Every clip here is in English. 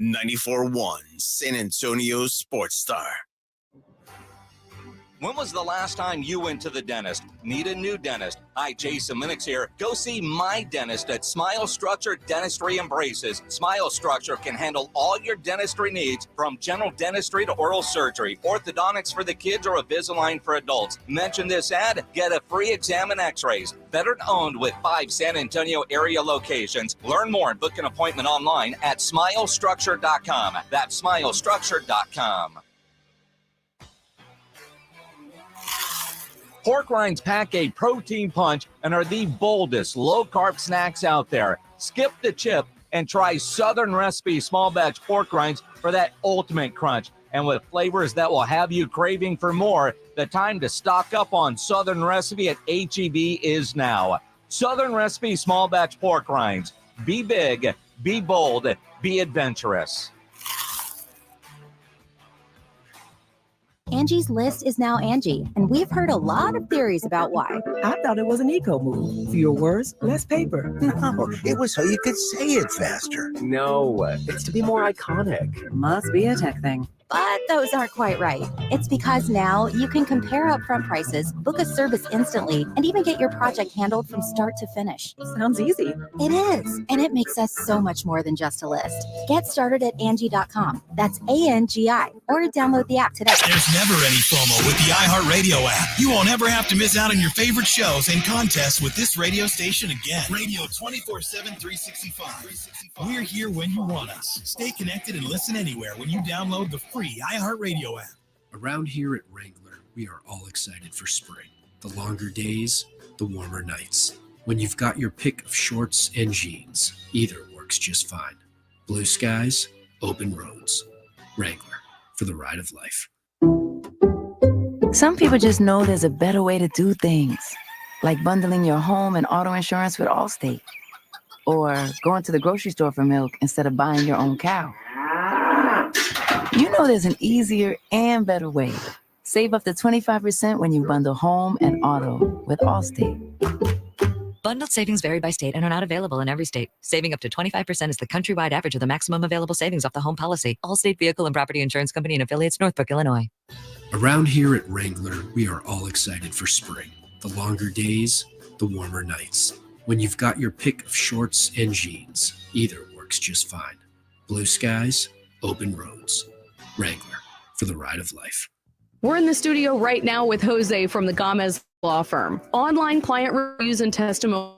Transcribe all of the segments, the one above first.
94.1 San Antonio Sports Star. When was the last time you went to the dentist? Need a new dentist? Hi, Jason Minix here. Go see my dentist at Smile Structure Dentistry and Braces. Smile Structure can handle all your dentistry needs, from general dentistry to oral surgery, orthodontics for the kids, or Invisalign for adults. Mention this ad, get a free exam and x-rays. Veteran owned with 5 San Antonio area locations. Learn more and book an appointment online at smilestructure.com. That's smilestructure.com. Pork rinds pack a protein punch and are the boldest low-carb snacks out there. Skip the chip and try Southern Recipe small batch pork rinds for that ultimate crunch. And with flavors that will have you craving for more, the time to stock up on Southern Recipe at H-E-B is now. Southern Recipe small batch pork rinds. Be big, be bold, be adventurous. Angie's List is now Angie, and we've heard a lot of theories about why. I thought it was an eco move. Fewer words, less paper. No, it was so you could say it faster. No, it's to be more iconic. Must be a tech thing. But those aren't quite right. It's because now you can compare upfront prices, book a service instantly, and even get your project handled from start to finish. Sounds easy. It is, and it makes us so much more than just a list. Get started at Angie.com. That's A-N-G-I, or download the app today. There's never any FOMO with the iHeartRadio app. You won't ever have to miss out on your favorite shows and contests with this radio station again. Radio 24/7, 365. We're here when you want us. Stay connected and listen anywhere when you download the free iHeartRadio app. Around here at Wrangler, we are all excited for spring. The longer days, the warmer nights. When you've got your pick of shorts and jeans, either works just fine. Blue skies, open roads. Wrangler, for the ride of life. Some people just know there's a better way to do things, like bundling your home and auto insurance with Allstate, or going to the grocery store for milk instead of buying your own cow. You know there's an easier and better way. Save up to 25% when you bundle home and auto with Allstate. Bundled savings vary by state and are not available in every state. Saving up to 25% is the countrywide average of the maximum available savings off the home policy. Allstate Vehicle and Property Insurance Company and affiliates, Northbrook, Illinois. Around here at Wrangler, we are all excited for spring. The longer days, the warmer nights. When you've got your pick of shorts and jeans, either works just fine. Blue skies, open roads. Wrangler, for the ride of life. We're in the studio right now with Jose from the Gomez Law Firm. Online client reviews and testimony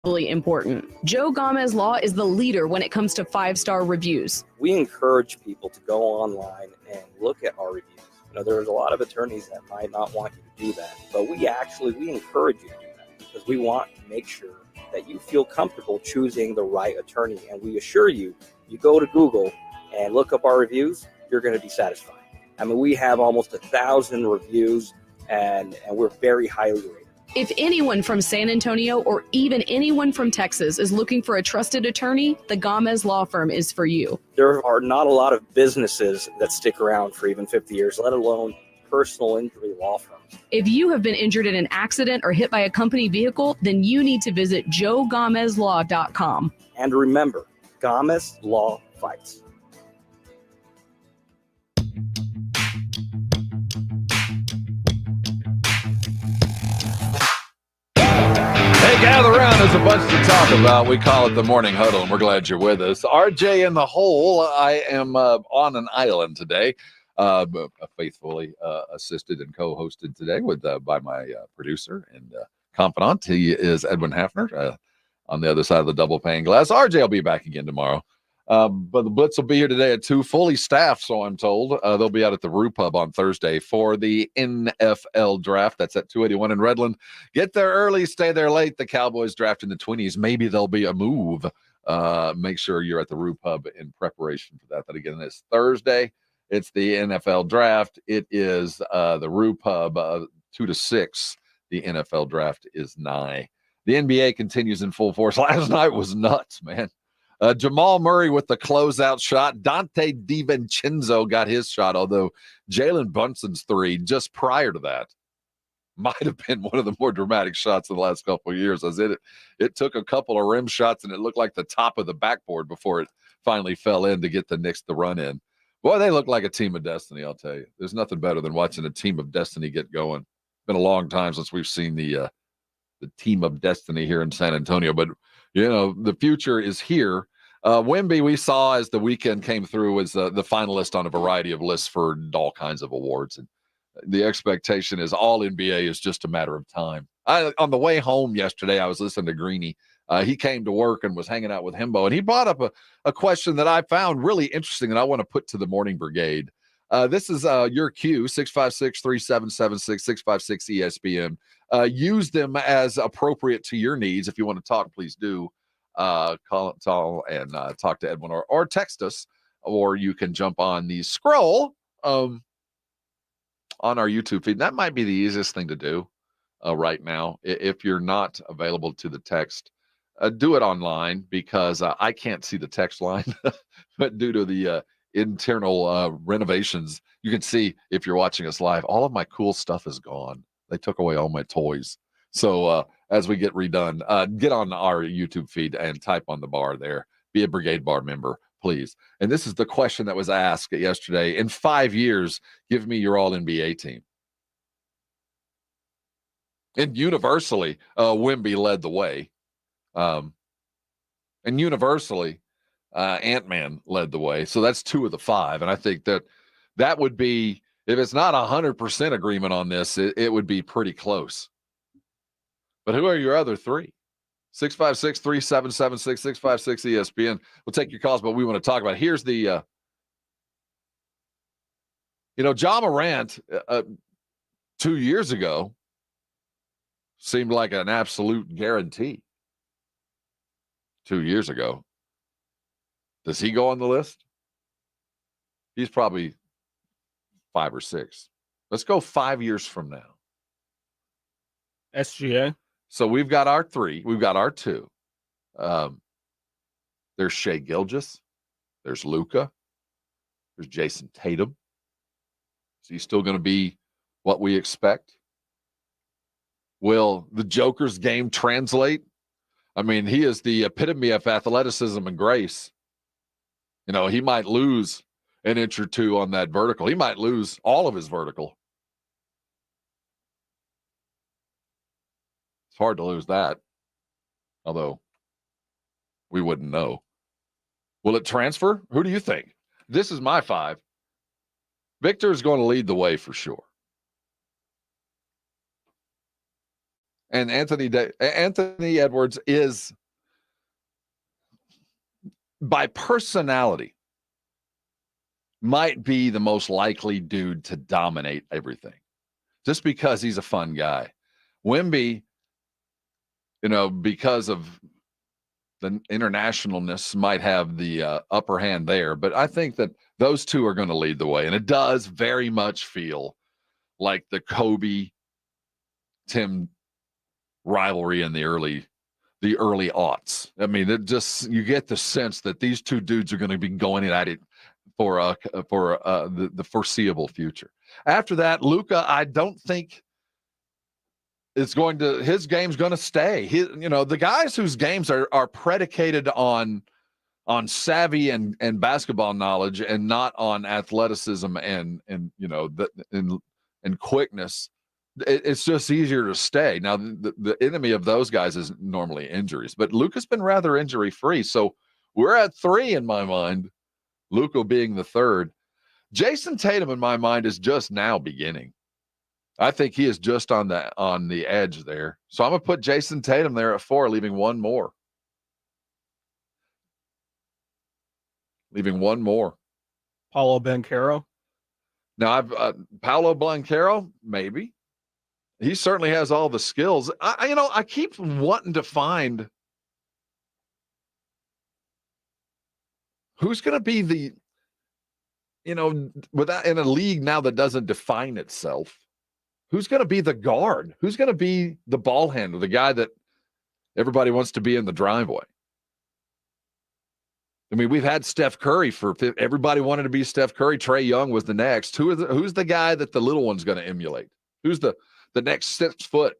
are really important. Joe Gomez Law is the leader when it comes to 5-star reviews. We encourage people to go online and look at our reviews. You know, there's a lot of attorneys that might not want you to do that, but we encourage you to do that because we want to make sure that you feel comfortable choosing the right attorney. And we assure you, you go to Google and look up our reviews, you're going to be satisfied. I mean, we have almost 1,000 reviews, and we're very highly rated. If anyone from San Antonio or even anyone from Texas is looking for a trusted attorney, the Gomez Law Firm is for you. There are not a lot of businesses that stick around for even 50 years, let alone personal injury law firms. If you have been injured in an accident or hit by a company vehicle, then you need to visit joegomezlaw.com. And remember, Gomez Law fights. Hey, gather around. There's a bunch to talk about. We call it the Morning Huddle, and we're glad you're with us. RJ in the hole. I am on an island today, faithfully assisted and co-hosted today by my producer and confidant. He is Edwin Hafner on the other side of the double pane glass. RJ will be back again tomorrow. But the Blitz will be here today at 2, fully staffed, so I'm told. They'll be out at the Roo Pub on Thursday for the NFL draft. That's at 281 in Redland. Get there early, stay there late. The Cowboys draft in the 20s. Maybe there'll be a move. Make sure you're at the Roo Pub in preparation for that. That again is Thursday. It's the NFL draft. It is the Roo Pub 2 to 6. The NFL draft is nigh. The NBA continues in full force. Last night was nuts, man. Jamal Murray with the closeout shot. Dante DiVincenzo got his shot, although Jalen Brunson's three just prior to that might have been one of the more dramatic shots of the last couple of years. As it took a couple of rim shots, and it looked like the top of the backboard before it finally fell in to get the Knicks the run in. Boy, they look like a team of destiny, I'll tell you. There's nothing better than watching a team of destiny get going. It's been a long time since we've seen the team of destiny here in San Antonio, but the future is here. Wemby, we saw as the weekend came through, was the finalist on a variety of lists for all kinds of awards, and the expectation is all NBA is just a matter of time. On the way home yesterday, I was listening to Greeny. He came to work and was hanging out with Himbo, and he brought up a question that I found really interesting that I want to put to the Morning Brigade. This is your cue, 656-3776, 656-ESPN. Use them as appropriate to your needs. If you want to talk, please do. Call and talk to Edwin or text us, or you can jump on the scroll on our YouTube feed. That might be the easiest thing to do right now. If you're not available to the text, do it online, because I can't see the text line, but due to the internal renovations, you can see if you're watching us live, all of my cool stuff is gone. They took away all my toys. So as we get redone, get on our YouTube feed and type on the bar there. Be a Brigade Bar member, please. And this is the question that was asked yesterday. In 5 years, give me your all-NBA team. And universally, Wemby led the way. And universally, Ant-Man led the way. So that's 2 of the 5. And I think that would be, if it's not 100% agreement on this, it would be pretty close. But who are your other 3? 656-3776, 656-ESPN. We'll take your calls, but we want to talk about it. Here's the, Ja Morant 2 years ago seemed like an absolute guarantee. 2 years ago. Does he go on the list? He's probably 5 or 6. Let's go 5 years from now. SGA. So we've got our 3. We've got our 2. There's Shai Gilgeous. There's Luka. There's Jason Tatum. Is he still going to be what we expect? Will the Joker's game translate? I mean, he is the epitome of athleticism and grace. He might lose an inch or 2 on that vertical. He might lose all of his vertical. It's hard to lose that, although we wouldn't know. Will it transfer? Who do you think? This is my 5. Victor is going to lead the way for sure. And Anthony Edwards is, by personality, might be the most likely dude to dominate everything, just because he's a fun guy. Wemby, because of the internationalness, might have the upper hand there. But I think that those 2 are going to lead the way. And it does very much feel like the Kobe-Tim rivalry in the early aughts. I mean, you get the sense that these 2 dudes are going to be going at it for the foreseeable future. After that, Luka, I don't think his game's going to stay. The guys whose games are predicated on savvy and basketball knowledge, and not on athleticism and quickness. It's just easier to stay. Now, the enemy of those guys is normally injuries, but Luka's been rather injury free. So we're at 3 in my mind, Luka being the 3rd. Jason Tatum in my mind is just now beginning. I think he is just on the edge there. So I'm going to put Jason Tatum there at 4, leaving one more. Paolo Banchero. Now, Paolo Banchero, maybe. He certainly has all the skills. I keep wanting to find who's going to be the, without in a league now that doesn't define itself, who's going to be the guard? Who's going to be the ball handler, the guy that everybody wants to be in the driveway? I mean, we've had Steph Curry everybody wanted to be Steph Curry. Trae Young was the next. Who's the guy that the little one's going to emulate? Who's the next 6 foot?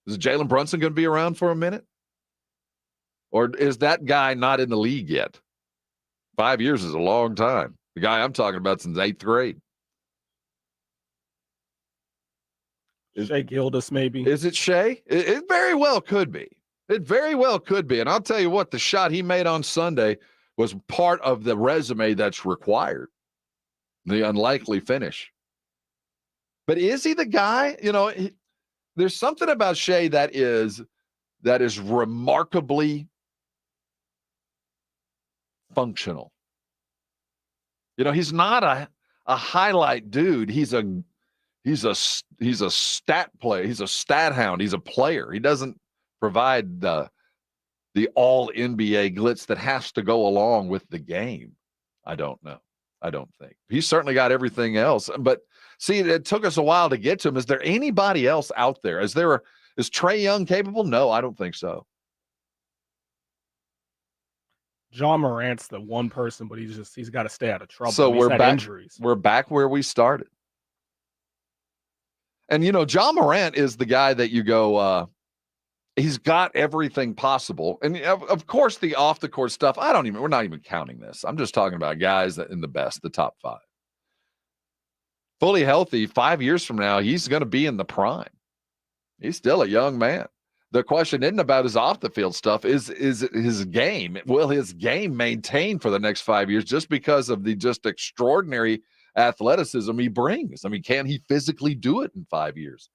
Is Jalen Brunson going to be around for a minute? Or is that guy not in the league yet? 5 years is a long time. The guy I'm talking about since 8th grade. Shea Gildas, maybe. Is it Shea? It very well could be. It very well could be. And I'll tell you what, the shot he made on Sunday was part of the resume that's required. The unlikely finish. But is he the guy? There's something about Shea that is remarkably functional. He's not a highlight dude. He's a stat player. He's a stat hound. He's a player. He doesn't provide the all NBA glitz that has to go along with the game. I don't know. I don't think. He's certainly got everything else. But see, it took us a while to get to him. Is there anybody else out there? Is Trae Young capable? No, I don't think so. John Morant's the one person, but he's got to stay out of trouble. So we're back. Injuries. We're back where we started. And John Morant is the guy that you go, he's got everything possible. And of course, the off the court stuff, we're not even counting this. I'm just talking about guys that in the top 5. Fully healthy, 5 years from now, he's going to be in the prime. He's still a young man. The question isn't about his off the field stuff, is his game. Will his game maintain for the next 5 years just because of the just extraordinary athleticism he brings? I mean, can he physically do it in 5 years?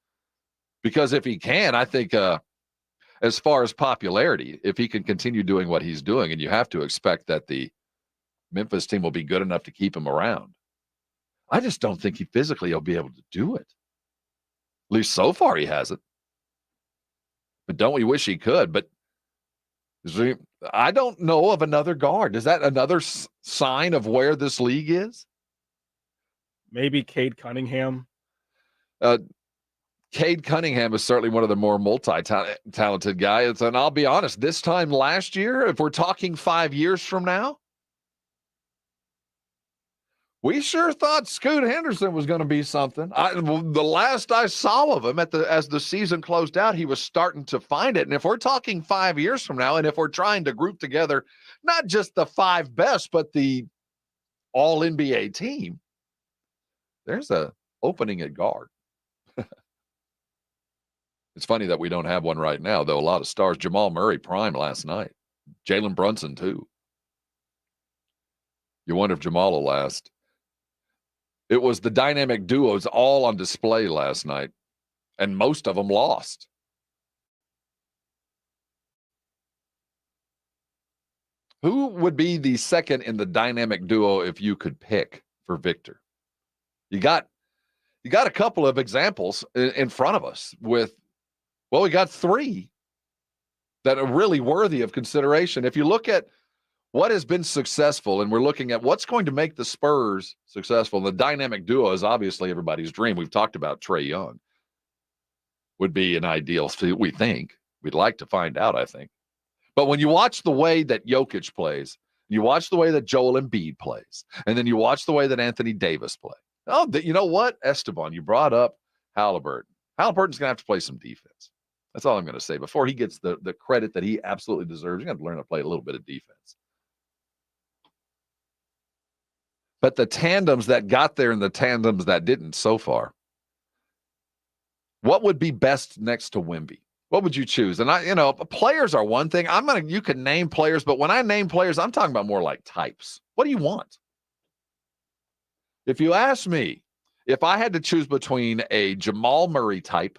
Because if he can, I think as far as popularity, if he can continue doing what he's doing, and you have to expect that the Memphis team will be good enough to keep him around. I just don't think he physically will be able to do it. At least so far he hasn't. But don't we wish he could? But I don't know of another guard. Is that another sign of where this league is? Maybe Cade Cunningham. Cade Cunningham is certainly one of the more multi-talented guys. And I'll be honest, this time last year, if we're talking 5 years from now, we sure thought Scoot Henderson was going to be something. The last I saw of him as the season closed out, he was starting to find it. And if we're talking 5 years from now, and if we're trying to group together not just the 5 best, but the all-NBA team, there's a opening at guard. It's funny that we don't have one right now, though. A lot of stars. Jamal Murray prime last night. Jalen Brunson, too. You wonder if Jamal will last. It was the dynamic duos all on display last night, and most of them lost. Who would be the second in the dynamic duo if you could pick for Victor? You got a couple of examples in front of us we got 3 that are really worthy of consideration. If you look at what has been successful, and we're looking at what's going to make the Spurs successful, the dynamic duo is obviously everybody's dream. We've talked about Trae Young. Would be an ideal, we think. We'd like to find out, I think. But when you watch the way that Jokic plays, you watch the way that Joel Embiid plays, and then you watch the way that Anthony Davis plays. Oh, you know what, Esteban, you brought up Halliburton. Halliburton's going to have to play some defense. That's all I'm going to say. Before he gets the credit that he absolutely deserves, he's going to learn to play a little bit of defense. But the tandems that got there and the tandems that didn't so far, what would be best next to Wemby? What would you choose? And players are one thing. You can name players, but when I name players, I'm talking about more like types. What do you want? If you ask me, if I had to choose between a Jamal Murray type,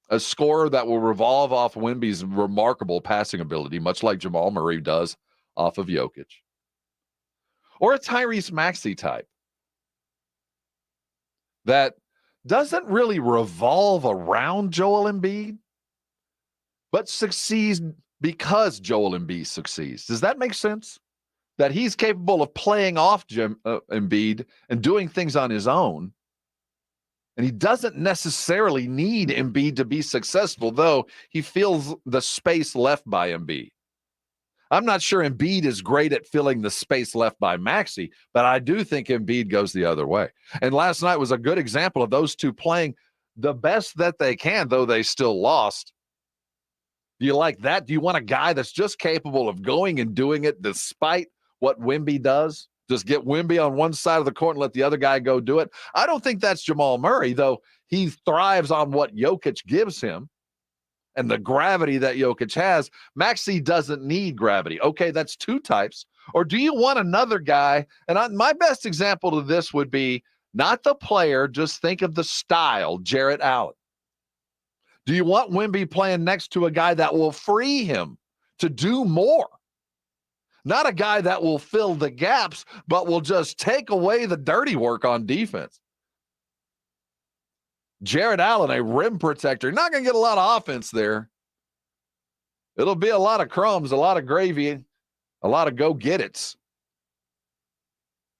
a scorer that will revolve off Wemby's remarkable passing ability, much like Jamal Murray does off of Jokic, or a Tyrese Maxey type that doesn't really revolve around Joel Embiid, but succeeds because Joel Embiid succeeds. Does that make sense? That he's capable of playing off Embiid and doing things on his own, and he doesn't necessarily need Embiid to be successful, though he fills the space left by Embiid. I'm not sure Embiid is great at filling the space left by Maxey, but I do think Embiid goes the other way. And last night was a good example of those two playing the best that they can, though they still lost. Do you like that? Do you want a guy that's just capable of going and doing it despite what Wemby does? Just get Wemby on one side of the court and let the other guy go do it? I don't think that's Jamal Murray, though he thrives on what Jokic gives him and the gravity that Jokic has. Maxey doesn't need gravity. Okay, that's two types. Or do you want another guy? And my best example to this would be not the player, just think of the style, Jarrett Allen. Do you want Wemby playing next to a guy that will free him to do more? Not a guy that will fill the gaps, but will just take away the dirty work on defense. Jarrett Allen, a rim protector, not going to get a lot of offense there. It'll be a lot of crumbs, a lot of gravy, a lot of go-get-its.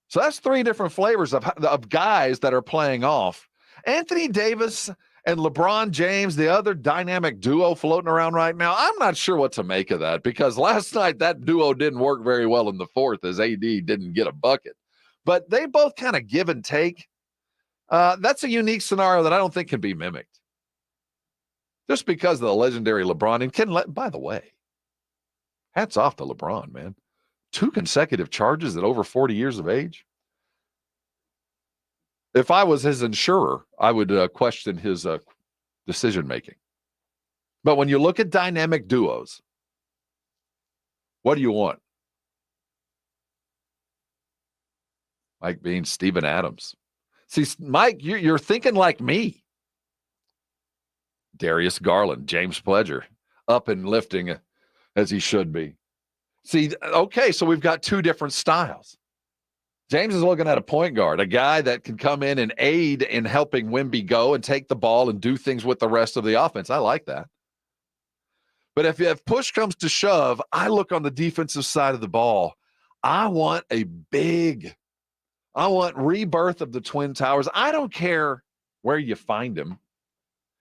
So that's three different flavors of guys that are playing off. Anthony Davis and LeBron James, the other dynamic duo floating around right now, I'm not sure what to make of that, because last night that duo didn't work very well in the fourth as AD didn't get a bucket. But they both kind of give and take. That's a unique scenario that I don't think can be mimicked. Just because of the legendary LeBron. And by the way, hats off to LeBron, man. 2 consecutive charges at over 40 years of age. If I was his insurer, I would question his decision-making. But when you look at dynamic duos, what do you want? Mike Bean, Steven Adams. See, Mike, you're thinking like me. Darius Garland, James Pledger, up and lifting as he should be. See, okay, so we've got 2 different styles. James is looking at a point guard, a guy that can come in and aid in helping Wemby go and take the ball and do things with the rest of the offense. I like that. But if push comes to shove, I look on the defensive side of the ball. I want rebirth of the Twin Towers. I don't care where you find him.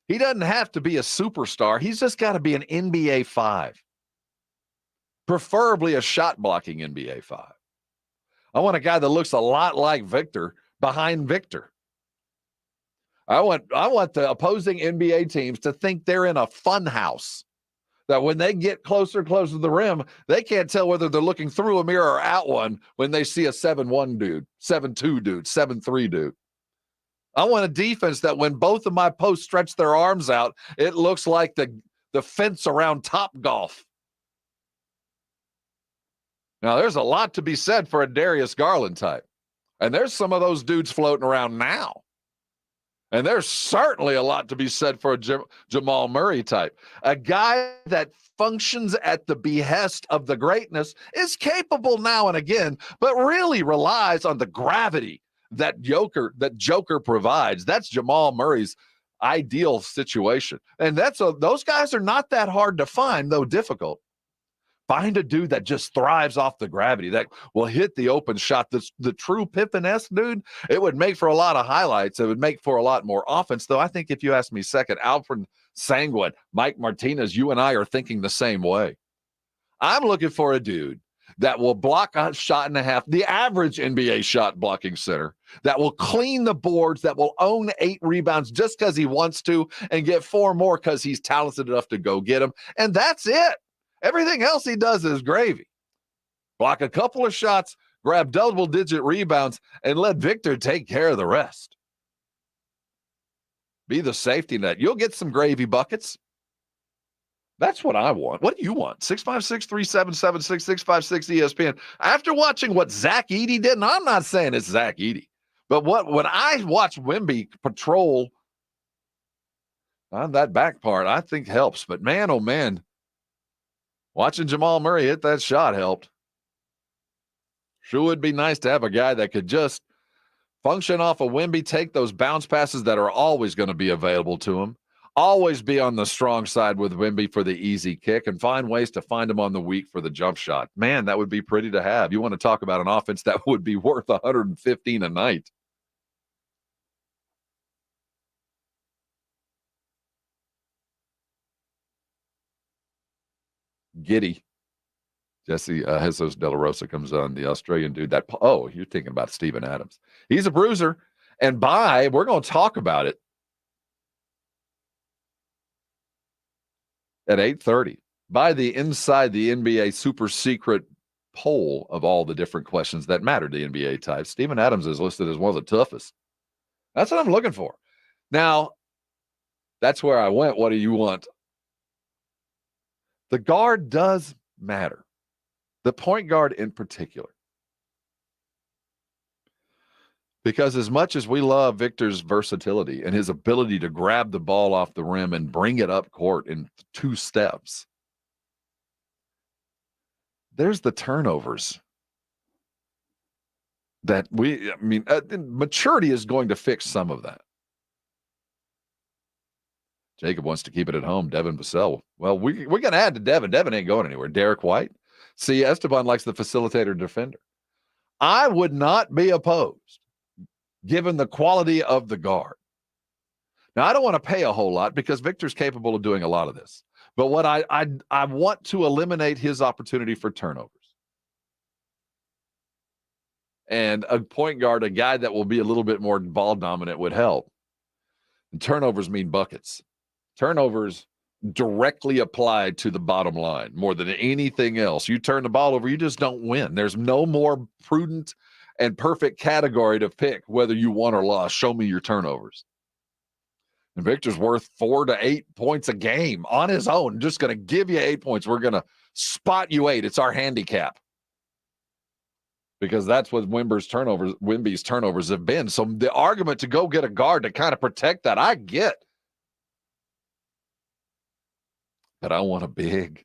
He doesn't have to be a superstar. He's just got to be an NBA 5. Preferably a shot-blocking NBA 5. I want a guy that looks a lot like Victor behind Victor. I want the opposing NBA teams to think they're in a fun house, that when they get closer to the rim, they can't tell whether they're looking through a mirror or out one when they see a 7-1 dude, 7-2 dude, 7-3 dude. I want a defense that when both of my posts stretch their arms out, it looks like the fence around Topgolf. Now, there's a lot to be said for a Darius Garland type. And there's some of those dudes floating around now. And there's certainly a lot to be said for a Jamal Murray type. A guy that functions at the behest of the greatness, is capable now and again, but really relies on the gravity that Joker provides. That's Jamal Murray's ideal situation. And those guys are not that hard to find, though difficult. Find a dude that just thrives off the gravity, that will hit the open shot. The true Pippen-esque dude, it would make for a lot of highlights. It would make for a lot more offense, though. I think if you ask me second, Alfred Sanguin, Mike Martinez, you and I are thinking the same way. I'm looking for a dude that will block a shot and a half, the average NBA shot blocking center, that will clean the boards, that will own 8 rebounds just because he wants to and get 4 more because he's talented enough to go get them. And that's it. Everything else he does is gravy. Block a couple of shots, grab double-digit rebounds, and let Victor take care of the rest. Be the safety net. You'll get some gravy buckets. That's what I want. What do you want? 656-377-6656 ESPN. After watching what Zach Edey did, and I'm not saying it's Zach Edey, but when I watch Wemby patrol on that back part, I think helps. But man, oh man, watching Jamal Murray hit that shot helped. Sure would be nice to have a guy that could just function off of Wemby, take those bounce passes that are always going to be available to him, always be on the strong side with Wemby for the easy kick, and find ways to find him on the weak for the jump shot. Man, that would be pretty to have. You want to talk about an offense that would be worth 115 a night. Giddy. Jesse Jesus De La Rosa comes on, the Australian dude. You're thinking about Steven Adams. He's a bruiser. And we're going to talk about it at 8:30. By the Inside the NBA Super Secret poll of all the different questions that matter to NBA types. Steven Adams is listed as one of the toughest. That's what I'm looking for. Now, that's where I went. What do you want? The guard does matter. The point guard in particular. Because as much as we love Victor's versatility and his ability to grab the ball off the rim and bring it up court in 2 steps, there's the turnovers that maturity is going to fix some of that. Jacob wants to keep it at home. Devin Vassell. Well, we're going to add to Devin. Devin ain't going anywhere. Derek White. See, Esteban likes the facilitator defender. I would not be opposed, given the quality of the guard. Now, I don't want to pay a whole lot because Victor's capable of doing a lot of this. But what I want to eliminate his opportunity for turnovers. And a point guard, a guy that will be a little bit more ball dominant would help. And turnovers mean buckets. Turnovers directly applied to the bottom line more than anything else. You turn the ball over, you just don't win. There's no more prudent and perfect category to pick whether you won or lost. Show me your turnovers. And Victor's worth 4 to 8 points a game on his own. Just going to give you 8 points. We're going to spot you 8. It's our handicap. Because that's what Wimby's turnovers have been. So the argument to go get a guard to kind of protect that, I get. But I want a big.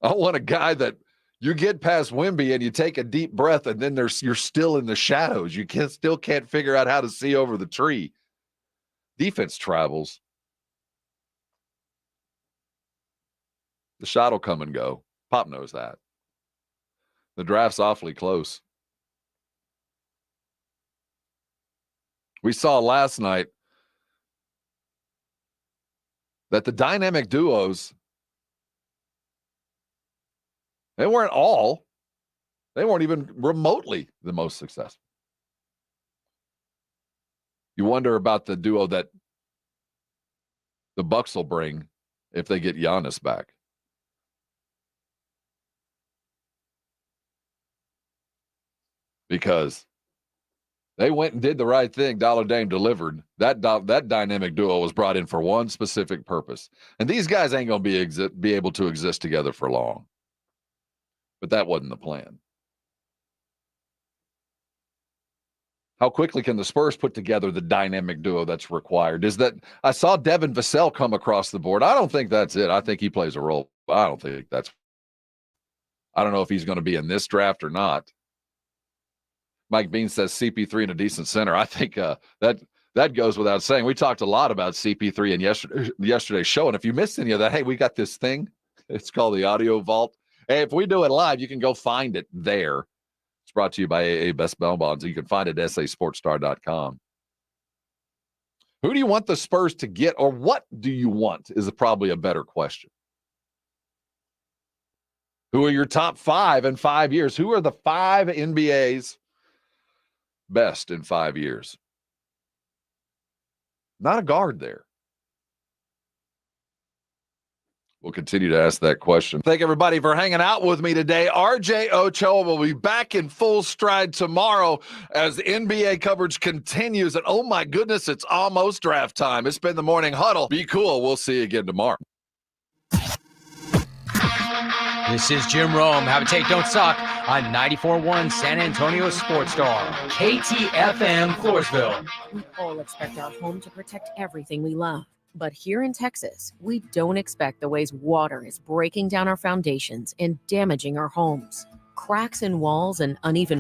I want a guy that you get past Wimby and you take a deep breath and then you're still in the shadows. You still can't figure out how to see over the tree. Defense travels. The shot will come and go. Pop knows that. The draft's awfully close. We saw last night that the dynamic duos, they weren't even remotely the most successful. You wonder about the duo that the Bucks will bring if they get Giannis back. Because they went and did the right thing. Dollar Dame delivered. That dynamic duo was brought in for one specific purpose. And these guys ain't going to be able to exist together for long. But that wasn't the plan. How quickly can the Spurs put together the dynamic duo that's required? I saw Devin Vassell come across the board. I don't think that's it. I think he plays a role. I don't know if he's going to be in this draft or not. Mike Bean says CP3 and a decent center. I think that goes without saying. We talked a lot about CP3 in yesterday's show. And if you missed any of that, hey, we got this thing. It's called the Audio Vault. Hey, if we do it live, you can go find it there. It's brought to you by AA Best Bell Bonds. You can find it at sasportstar.com. Who do you want the Spurs to get, or what do you want is probably a better question. Who are your top 5 in 5 years? Who are the 5 NBA's best in 5 years? Not a guard there. We'll continue to ask that question. Thank everybody for hanging out with me today. RJ Ochoa will be back in full stride tomorrow as the NBA coverage continues. And oh my goodness, it's almost draft time. It's been the Morning Huddle. Be cool. We'll see you again tomorrow. This is Jim Rome. Have a take, don't suck on 94.1 San Antonio Sports Star. KTFM Floresville. We all expect our home to protect everything we love. But here in Texas, we don't expect the ways water is breaking down our foundations and damaging our homes. Cracks in walls and uneven